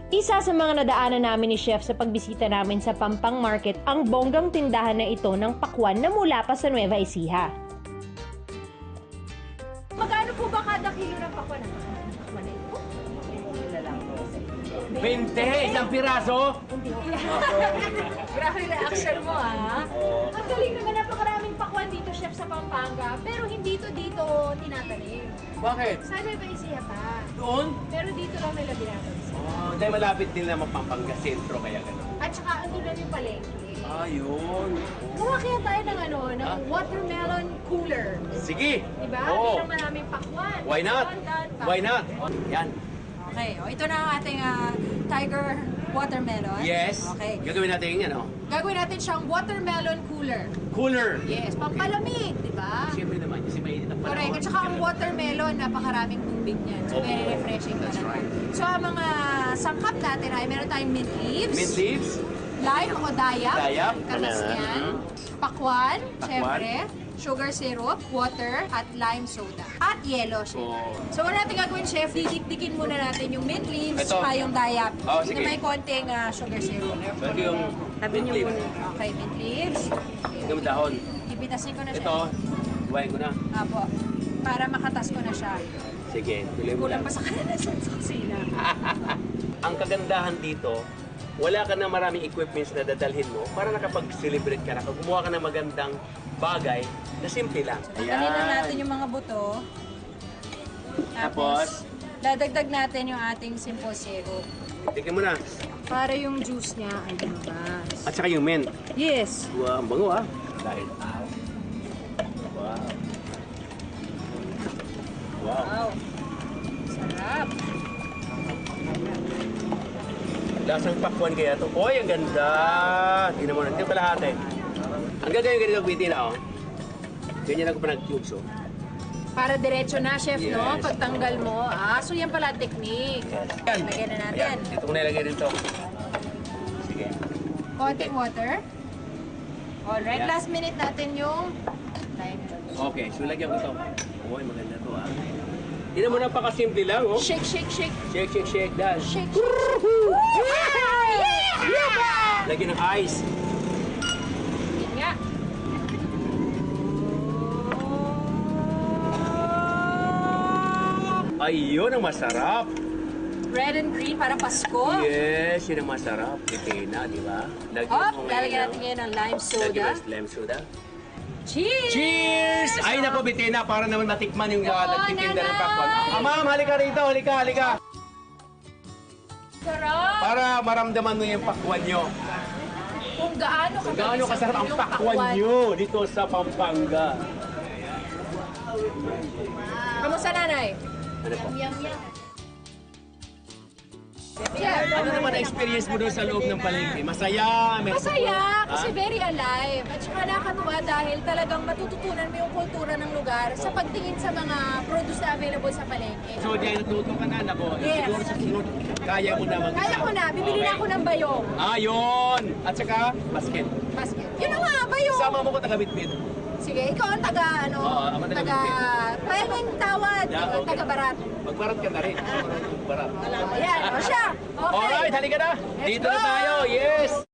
Isa sa mga nadaanan namin ni Chef sa pagbisita namin sa Pampang Market ang bonggang tindahan na ito ng pakwan na mula pa sa Nueva Ecija. Magkano po ba kada kilo ng pakwan na ito? 20, isang piraso. Grabe reaction mo, ha? Ang galing naman, napakaraming pakwan dito, Chef, sa Pampanga. Pero hindi to dito tinatanim. Bakit? Sa Nueva Ecija pa. Doon? Pero dito lang nila binabansa. Dahil malapit din naman Pampanga Sentro, kaya gano'n. At saka andun lang yung palengke. Ayun. Kuha kaya tayo ng ng watermelon cooler. Sige. Diba? Oo. Bilang maraming pakwan. Why not? Why not? Yan. Okay, ito na ang ating tiger watermelon. Yes. Okay. Gagawin natin yung ano? Gagawin natin siyang watermelon cooler. Cooler. Yes, pampalamig, di ba? Siyempre naman, kasi mainit ang panahon. Correct. At saka ang watermelon, napakaraming tubig niyan. So, very Oo. refreshing. That's talaga. right. So, ang mga sangkap natin ay meron tayong mint leaves. Mint leaves. Lime o dayap. Dayap. Katas Banana. yan. Pakwan, Pakwan. syempre. Sugar syrup, water, at lime soda. At yellow, syempre. Oo. So, what natin gagawin, chef, didikdikin muna natin yung mint leaves Ito. at yung dayap. Oh, Na sige. may konting sugar syrup. Pwede yung mint leaves. Okay, mint leaves. Yung dahon. Ipitasin ko na siya. Ito, buhayin ko na. Apo. Para makatas ko na siya. Sige, tuloy mo Kulang lang. pa sa kanila sa kusina. Ang kagandahan dito, wala ka na maraming equipments na dadalhin mo para nakapag-celebrate ka na. Gumawa ka ng magandang bagay na simple lang. Tanggalin na natin yung mga buto. Tapos? Dadagdag natin yung ating simple syrup. Tingnan mo na. Para yung juice niya ay lumabas. At saka yung mint. Yes. Wow, ang bango ah. Dahil. Wow. Wow. Wow. Sarap. Lasang pakwan kaya to. Oy, ang ganda. Tingnan mo na. Tingnan pala ate. Ang gagawin ganito bitin na oh. Ganyan ako pa nag-cubes oh. Para diretso na, chef, no? Yes. Pagtanggal mo. So yan pala ang technique. Yan. Lagyan na natin. Ayan, dito ko na ilagay dito. Sige. Konting water. Alright, Ayan. last minute natin yung lime juice. Okay, so lagyan ko ito. Oy, maganda to ah. Tingnan mo, napakasimple lang oh. Shake, shake, shake. Shake, shake, shake, dash. Shake, shake. Yeah! Lagyan ng ice. Yun nga. Ayun ang masarap. Red and green para Pasko. Yes, yun ang masarap. Pipina, di ba? Lalagyan natin ngayon ng lime soda. Lagyan ng lime soda. Cheers! Cheers! Ay, naku, Bitina, para naman matikman yung nagtitinda ng nanay! pakwan. Ma'am, halika rito, halika. Sarap! Para maramdaman mo yung pakwan nyo. Kung gaano Gaano kasarap ang yung pakwan nyo dito sa Pampanga. Kamusta, nanay? Ano po? Yum, yum. Ano naman ang experience mo doon sa loob ng palengke? Masaya? May Masaya, kasi Ha? very alive. At saka nakakatuwa dahil talagang matututunan mo yung kultura ng lugar sa pagtingin sa mga produce na available sa palengke. So, diyan natuto ka na, nako. Yes. Siguro sa sunod, kaya mo na mag-isa. Kaya ko na, bibili na ako ng bayong. Ayun! At saka, basket. Basket. Yun na nga, bayong. Sama mo ko taga-bitbit. Sige, ikaw ang taga, Oo, ako taga- pwedeng tawad, Yeah, okay. taga-barat. Magbarat ka na rin. Barat. Ayan, o siya. Okay. Alright, halika na. Let's Dito go! na tayo. Yes!